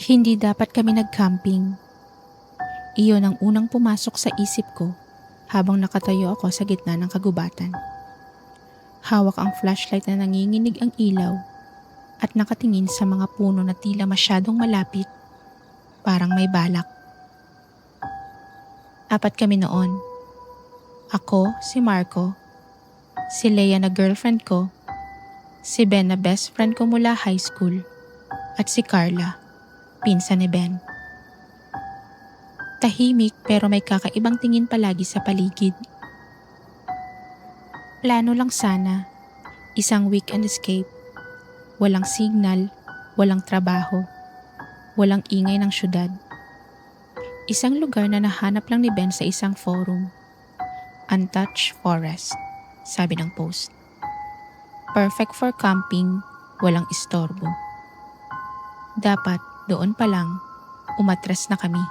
Hindi dapat kami nag-camping. Iyon ang unang pumasok sa isip ko habang nakatayo ako sa gitna ng kagubatan. Hawak ang flashlight na nanginginig ang ilaw at nakatingin sa mga puno na tila masyadong malapit, parang may balak. Apat kami noon. Ako, si Marco, si Leia na girlfriend ko, si Ben na best friend ko mula high school, at si Carla, pinsan ni Ben. Tahimik pero may kakaibang tingin palagi sa paligid. Plano lang sana, isang weekend escape. Walang signal, walang trabaho, walang ingay ng syudad. Isang lugar na nahanap lang ni Ben sa isang forum. Untouched Forest, sabi ng post. Perfect for camping, walang istorbo. Dapat doon pa lang, umatras na kami.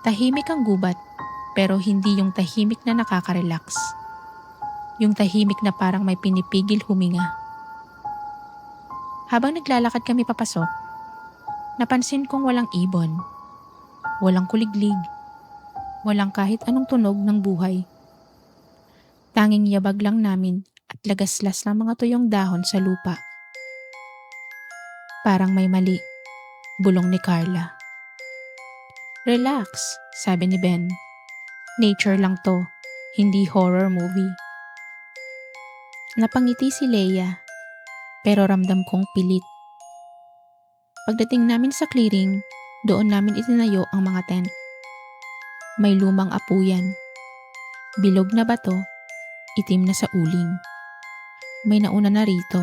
Tahimik ang gubat, pero hindi yung tahimik na nakaka-relax. Yung tahimik na parang may pinipigil huminga. Habang naglalakad kami papasok, napansin kong walang ibon, walang kuliglig, walang kahit anong tunog ng buhay. Tanging yabag lang namin at lagaslas ng mga tuyong dahon sa lupa. Parang may mali, bulong ni Carla. Relax, sabi ni Ben. Nature lang to, hindi horror movie. Napangiti si Leia, pero ramdam kong pilit. Pagdating namin sa clearing, doon namin itinayo ang mga tent. May lumang apuyan, bilog na bato, itim na sa uling. May nauna na rito.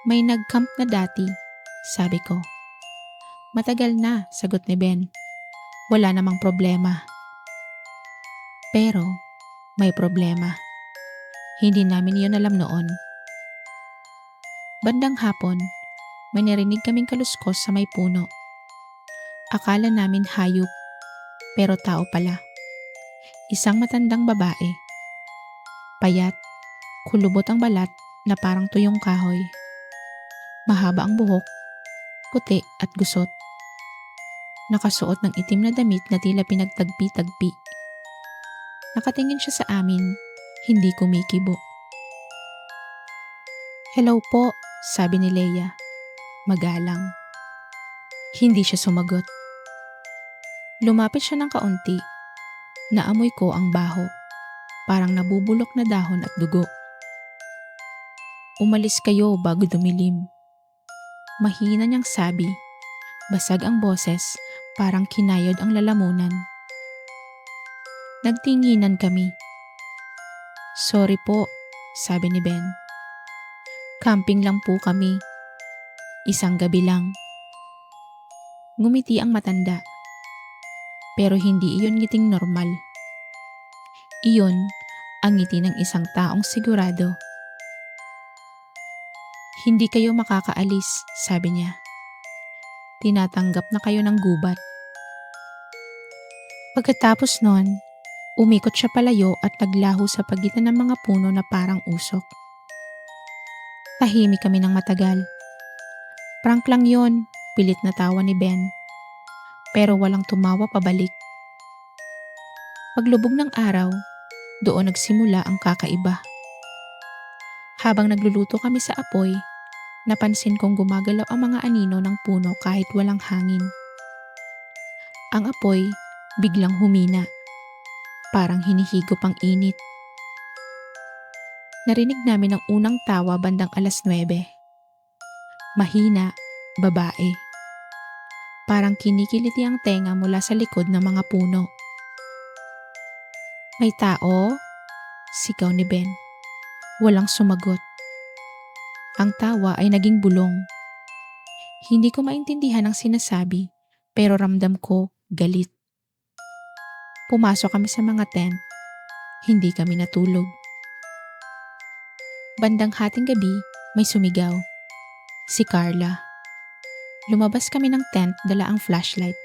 May nag-camp na dati, sabi ko. Matagal na, sagot ni Ben. Wala namang problema. Pero may problema. Hindi namin iyon alam noon. Bandang hapon, may narinig kaming kaluskos sa may puno. Akala namin hayop, pero tao pala. Isang matandang babae. Payat, kulubot ang balat na parang tuyong kahoy. Mahaba ang buhok, puti at gusot. Nakasuot ng itim na damit na tila pinagtagpi-tagpi. Nakatingin siya sa amin, hindi kumikibo. Hello po, sabi ni Leia. Magalang. Hindi siya sumagot. Lumapit siya ng kaunti. Naamoy ko ang baho. Parang nabubulok na dahon at dugo. Umalis kayo bago dumilim. Mahina niyang sabi. Basag ang boses, parang kinayod ang lalamunan. Nagtinginan kami. Sorry po, sabi ni Ben. Camping lang po kami. Isang gabi lang. Ngumiti ang matanda. Pero hindi iyon ngiting normal. Iyon ang ngiti ng isang taong sigurado. Hindi kayo makakaalis, sabi niya. Tinatanggap na kayo ng gubat. Pagkatapos nun, umikot siya palayo at naglaho sa pagitan ng mga puno na parang usok. Tahimik kami ng matagal. Prank lang yon, pilit na tawa ni Ben. Pero walang tumawa pabalik. Paglubog ng araw, doon nagsimula ang kakaiba. Habang nagluluto kami sa apoy, napansin kong gumagalaw ang mga anino ng puno kahit walang hangin. Ang apoy biglang humina, parang hinihigop ang init. Narinig namin ang unang tawa bandang 9:00. Mahina, babae. Parang kinikiliti ang tenga mula sa likod ng mga puno. May tao? Sigaw ni Ben. Walang sumagot. Ang tawa ay naging bulong. Hindi ko maintindihan ang sinasabi, pero ramdam ko galit. Pumasok kami sa mga tent. Hindi kami natulog. Bandang hating gabi, may sumigaw. Si Carla. Lumabas kami ng tent, dala ang flashlight.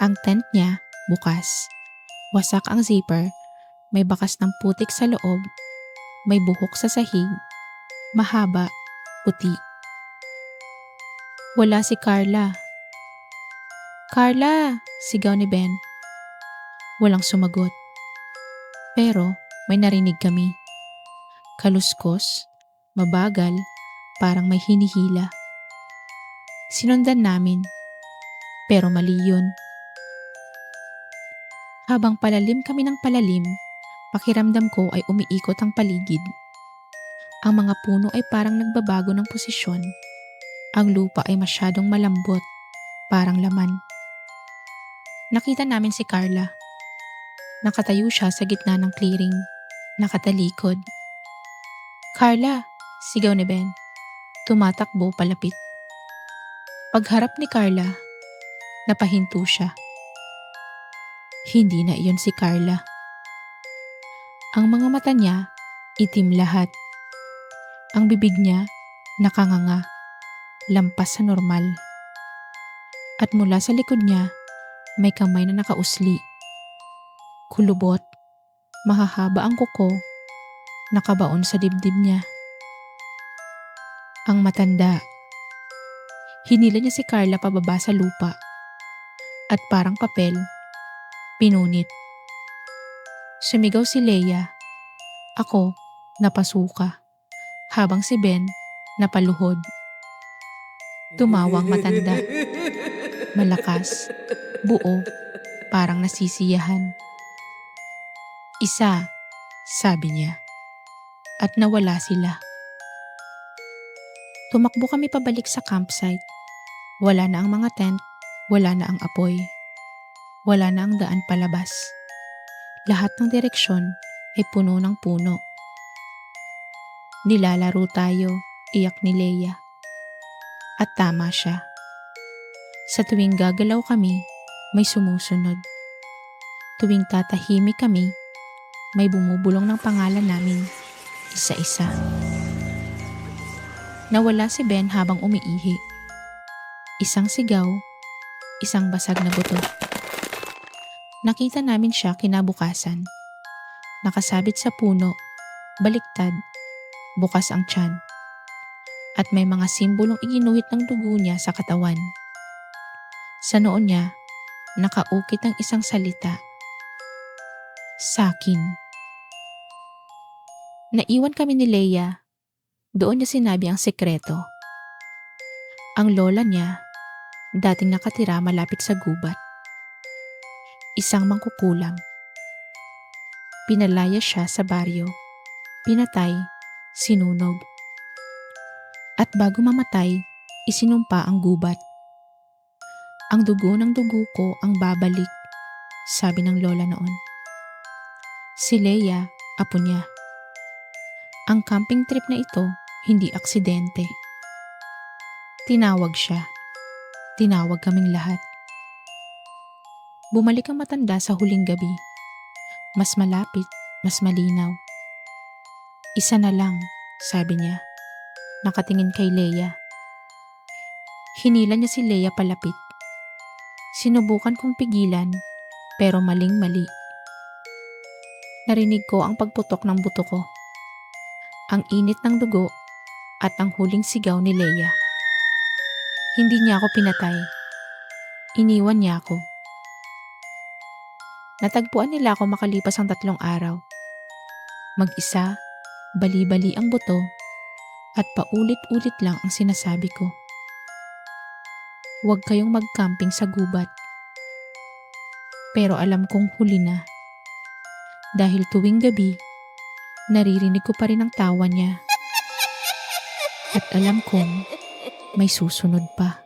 Ang tent niya, bukas. Wasak ang zipper, may bakas ng putik sa loob, may buhok sa sahig, mahaba, puti. Wala si Carla. Carla! Sigaw ni Ben. Walang sumagot. Pero may narinig kami. Kaluskos, mabagal, parang may hinihila. Sinundan namin, pero mali yun. Habang palalim kami ng palalim, pakiramdam ko ay umiikot ang paligid. Ang mga puno ay parang nagbabago ng posisyon. Ang lupa ay masyadong malambot, parang laman. Nakita namin si Carla. Nakatayo siya sa gitna ng clearing, nakatalikod. Carla! Sigaw ni Ben. Tumatakbo palapit. Pagharap ni Carla, napahinto siya. Hindi na iyon si Carla. Ang mga mata niya, itim lahat. Ang bibig niya, nakanganga, lampas sa normal. At mula sa likod niya, may kamay na nakausli. Kulubot, mahahaba ang kuko, nakabaon sa dibdib niya. Ang matanda. Hinila niya si Carla pababa sa lupa. At parang papel, pinunit. Sumigaw si Leia. Ako, napasuka. Habang si Ben, napaluhod. Tumawa ang matanda. Malakas, buo, parang nasisiyahan. Isa, sabi niya. At nawala sila. Tumakbo kami pabalik sa campsite. Wala na ang mga tent, wala na ang apoy. Wala na ang daan palabas. Lahat ng direksyon ay puno ng puno. Nilalaro tayo, iyak ni Leia. At tama siya. Sa tuwing gagalaw kami, may sumusunod. Tuwing tatahimik kami, may bumubulong ng pangalan namin, isa-isa. Nawala si Ben habang umiihi. Isang sigaw, isang basag na buto. Nakita namin siya kinabukasan. Nakasabit sa puno, baliktad, bukas ang tiyan. At may mga simbolong iginuhit ng dugo niya sa katawan. Sa noo niya, nakaukit ang isang salita. Sakin. Naiwan kami ni Leia. Doon niya sinabi ang sekreto. Ang lola niya, dating nakatira malapit sa gubat. Isang mangkukulam. Pinalaya siya sa baryo. Pinatay, sinunog. At bago mamatay, isinumpa ang gubat. Ang dugo ng dugo ko ang babalik, sabi ng lola noon. Si Leia, apo niya. Ang camping trip na ito, hindi aksidente. Tinawag siya. Tinawag kaming lahat. Bumalik ang matanda sa huling gabi. Mas malapit, mas malinaw. Isa na lang, sabi niya. Nakatingin kay Leia. Hinila niya si Leia palapit. Sinubukan kong pigilan, pero maling-mali. Narinig ko ang pagputok ng buto ko. Ang init ng dugo at ang huling sigaw ni Leia. Hindi niya ako pinatay. Iniwan niya ako. Natagpuan nila ako makalipas ang 3 araw. Mag-isa, bali-bali ang buto at paulit-ulit lang ang sinasabi ko. Huwag kayong mag-camping sa gubat. Pero alam kong huli na. Dahil tuwing gabi, naririnig ko pa rin ang tawa niya. At alam kong may susunod pa.